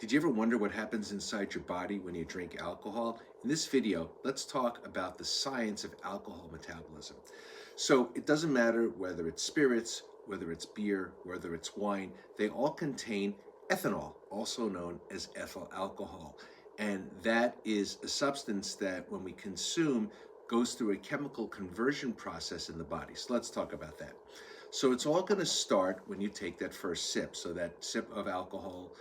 Did you ever wonder what happens inside your body when you drink alcohol? In this video, let's talk about the science of alcohol metabolism. So it doesn't matter whether it's spirits, whether it's beer, whether it's wine, they all contain ethanol, also known as ethyl alcohol. And that is a substance that when we consume goes through a chemical conversion process in the body. So let's talk about that. So it's all going to start when you take that first sip. So that sip of alcohol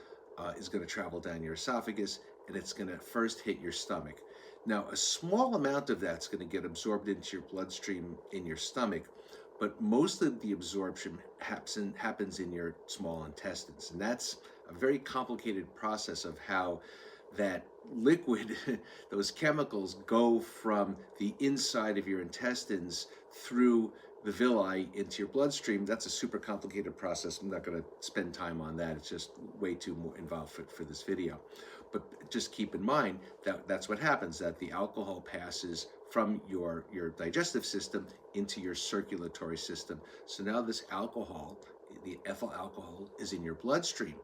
is going to travel down your esophagus, and it's going to first hit your stomach. Now, a small amount of that's going to get absorbed into your bloodstream in your stomach, but most of the absorption happens in your small intestines. And that's a very complicated process of how that liquid, those chemicals go from the inside of your intestines through the villi into your bloodstream. That's a super complicated process. I'm not going to spend time on that. It's just way too more involved for this video. But just keep in mind that that's what happens, that the alcohol passes from your digestive system into your circulatory system. So now this alcohol, the ethyl alcohol, is in your bloodstream.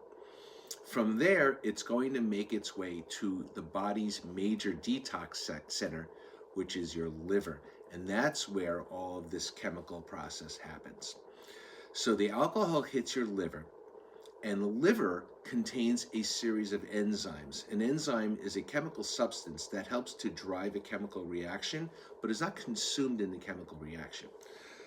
From there, it's going to make its way to the body's major detox center, which is your liver. And that's where all of this chemical process happens. So the alcohol hits your liver, and the liver contains a series of enzymes. An enzyme is a chemical substance that helps to drive a chemical reaction, but is not consumed in the chemical reaction.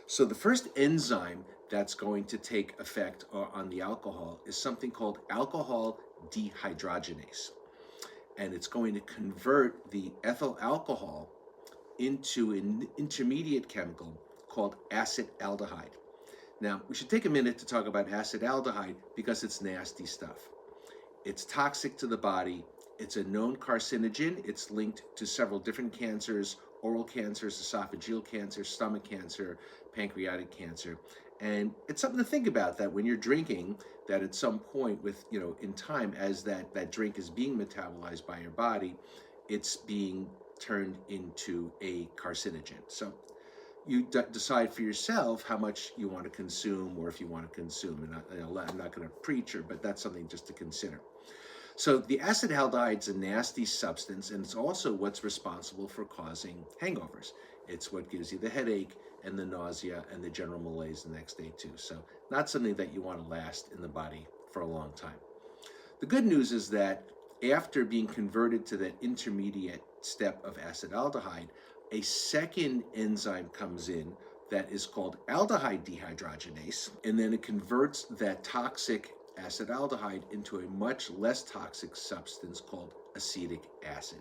So the first enzyme that's going to take effect on the alcohol is something called alcohol dehydrogenase. And it's going to convert the ethyl alcohol into an intermediate chemical called acetaldehyde. Now, we should take a minute to talk about acetaldehyde because it's nasty stuff. It's toxic to the body. It's a known carcinogen. It's linked to several different cancers: oral cancers, esophageal cancer, stomach cancer, pancreatic cancer. And it's something to think about, that when you're drinking, that at some point in time, as that drink is being metabolized by your body, it's being turned into a carcinogen. So you decide for yourself how much you want to consume, or if you want to consume. And I'm not going to preach, but that's something just to consider. So the acetaldehyde is a nasty substance, and it's also what's responsible for causing hangovers. It's what gives you the headache and the nausea and the general malaise the next day too. So not something that you want to last in the body for a long time. The good news is that after being converted to that intermediate step of acetaldehyde, a second enzyme comes in that is called aldehyde dehydrogenase, and then it converts that toxic acetaldehyde into a much less toxic substance called acetic acid.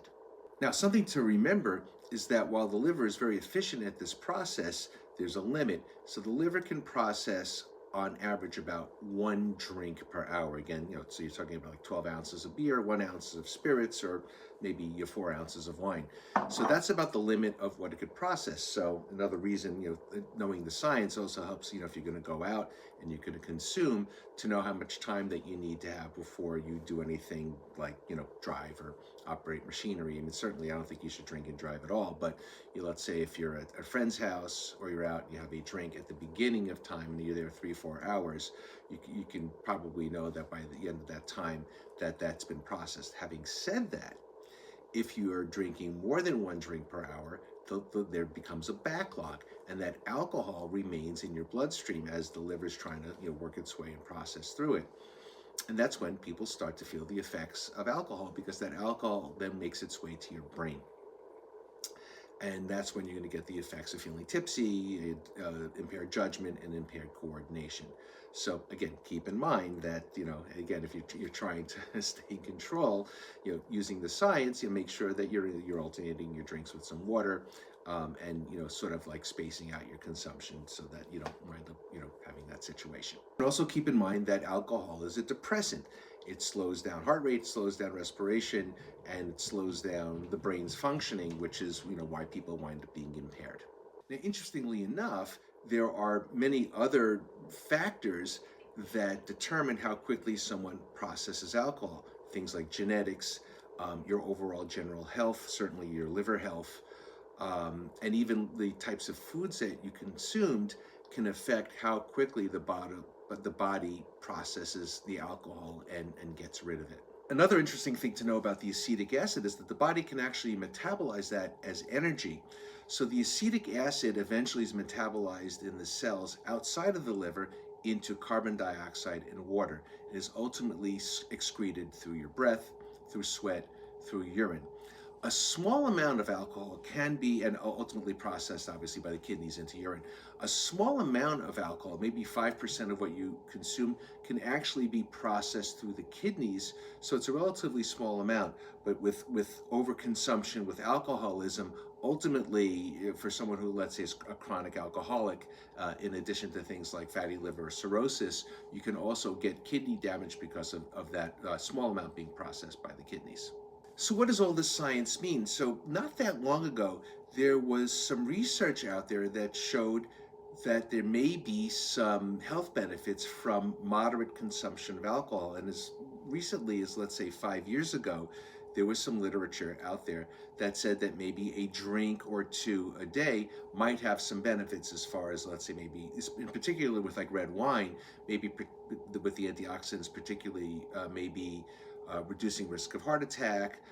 Now, something to remember is that while the liver is very efficient at this process, there's a limit. So the liver can process on average about 1 drink per hour. Again, so you're talking about like 12 ounces of beer, 1 ounce of spirits, or maybe 4 ounces of wine. So that's about the limit of what it could process. So another reason, knowing the science also helps, if you're going to go out and you're going to consume, to know how much time that you need to have before you do anything like, drive or operate machinery. I mean, certainly I don't think you should drink and drive at all, but let's say if you're at a friend's house or you're out and you have a drink at the beginning of time and you're there 3-4 hours, you can probably know that by the end of that time that's been processed. Having said that, if you are drinking more than 1 drink per hour, there becomes a backlog, and that alcohol remains in your bloodstream as the liver is trying to work its way and process through it. And that's when people start to feel the effects of alcohol, because that alcohol then makes its way to your brain. And that's when you're going to get the effects of feeling tipsy, impaired judgment, and impaired coordination. So again, keep in mind that, again, if you're trying to stay in control, using the science, you make sure that you're alternating your drinks with some water, and sort of like spacing out your consumption so that you don't wind up having that situation. And also keep in mind that alcohol is a depressant. It slows down heart rate, slows down respiration, and it slows down the brain's functioning, which is why people wind up being impaired. Now, interestingly enough, there are many other factors that determine how quickly someone processes alcohol. Things like genetics, your overall general health, certainly your liver health, and even the types of foods that you consumed can affect how quickly the body processes the alcohol and gets rid of it. Another interesting thing to know about the acetic acid is that the body can actually metabolize that as energy. So the acetic acid eventually is metabolized in the cells outside of the liver into carbon dioxide and water. It is ultimately excreted through your breath, through sweat, through urine. A small amount of alcohol can be, and ultimately processed obviously by the kidneys into urine. A small amount of alcohol, maybe 5% of what you consume, can actually be processed through the kidneys. So it's a relatively small amount, but with overconsumption, with alcoholism, ultimately for someone who, let's say, is a chronic alcoholic, in addition to things like fatty liver or cirrhosis, you can also get kidney damage because of that small amount being processed by the kidneys. So what does all this science mean? So not that long ago, there was some research out there that showed that there may be some health benefits from moderate consumption of alcohol. And as recently as, let's say, 5 years ago, there was some literature out there that said that maybe a drink or two a day might have some benefits as far as, let's say, maybe, in particular with like red wine, maybe with the antioxidants, particularly maybe reducing risk of heart attack,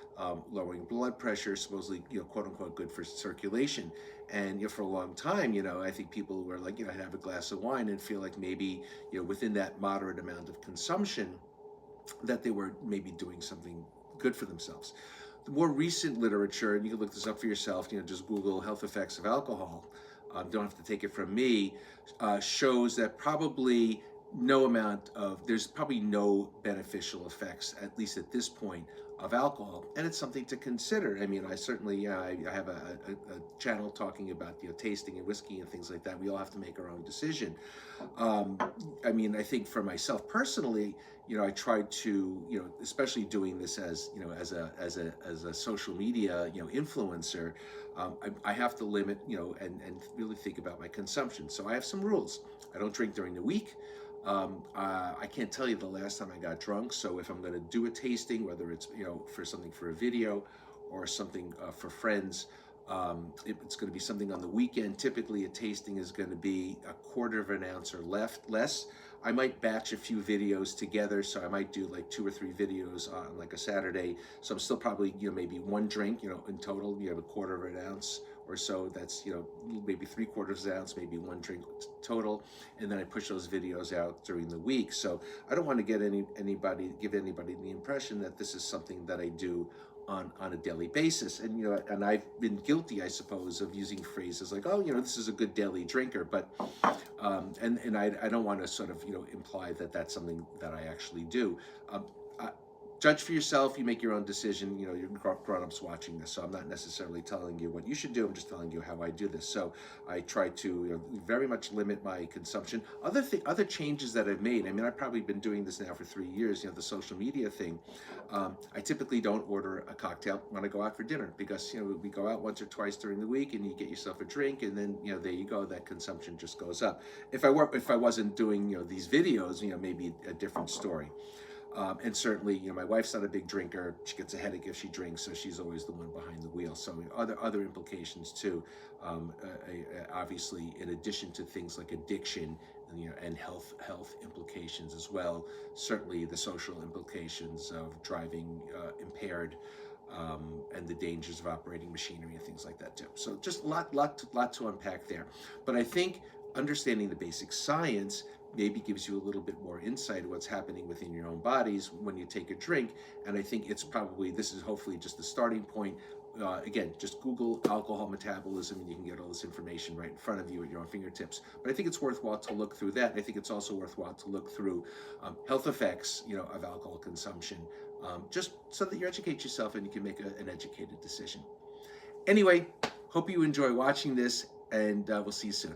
lowering blood pressure, supposedly, quote unquote, good for circulation. And for a long time, I think people were like, have a glass of wine and feel like maybe, within that moderate amount of consumption, that they were maybe doing something good for themselves. The more recent literature, and you can look this up for yourself, just Google health effects of alcohol, don't have to take it from me, shows that there's probably no beneficial effects, at least at this point, of alcohol, and it's something to consider. I mean, I certainly, I have a channel talking about, tasting and whiskey and things like that. We all have to make our own decision. I mean, I think for myself personally, I tried to, especially doing this as, as a social media, influencer, I have to limit, and really think about my consumption. So I have some rules. I don't drink during the week. I can't tell you the last time I got drunk. So if I'm going to do a tasting, whether it's, for a video or something for friends, it's going to be something on the weekend. Typically a tasting is going to be a quarter of an ounce or less. I might batch a few videos together, so I might do like 2 or 3 videos on like a Saturday. So I'm still probably, maybe one drink, in total, a quarter of an ounce or so. That's, maybe 3/4 of an ounce, maybe one drink total. And then I push those videos out during the week. So I don't want to give anybody the impression that this is something that I do on a daily basis. And and I've been guilty, I suppose, of using phrases like, oh, this is a good daily drinker, but and I don't want to sort of imply that that's something that I actually do. Judge for yourself. You make your own decision. You're grown-ups watching this, so I'm not necessarily telling you what you should do. I'm just telling you how I do this. So I try to very much limit my consumption. Other changes that I've made. I mean, I've probably been doing this now for 3 years. The social media thing. I typically don't order a cocktail when I go out for dinner because we go out once or twice during the week, and you get yourself a drink, and then there you go. That consumption just goes up. If I wasn't doing these videos, maybe a different story. And certainly, my wife's not a big drinker. She gets a headache if she drinks, so she's always the one behind the wheel. So other implications too. Obviously, in addition to things like addiction, and health implications as well. Certainly, the social implications of driving impaired, and the dangers of operating machinery and things like that too. So just a lot to unpack there. But I think understanding the basic science maybe gives you a little bit more insight of what's happening within your own bodies when you take a drink. And I think this is hopefully just the starting point. Again, just Google alcohol metabolism, and you can get all this information right in front of you at your own fingertips. But I think it's worthwhile to look through that. I think it's also worthwhile to look through health effects, of alcohol consumption, just so that you educate yourself and you can make an educated decision. Anyway, hope you enjoy watching this, and we'll see you soon.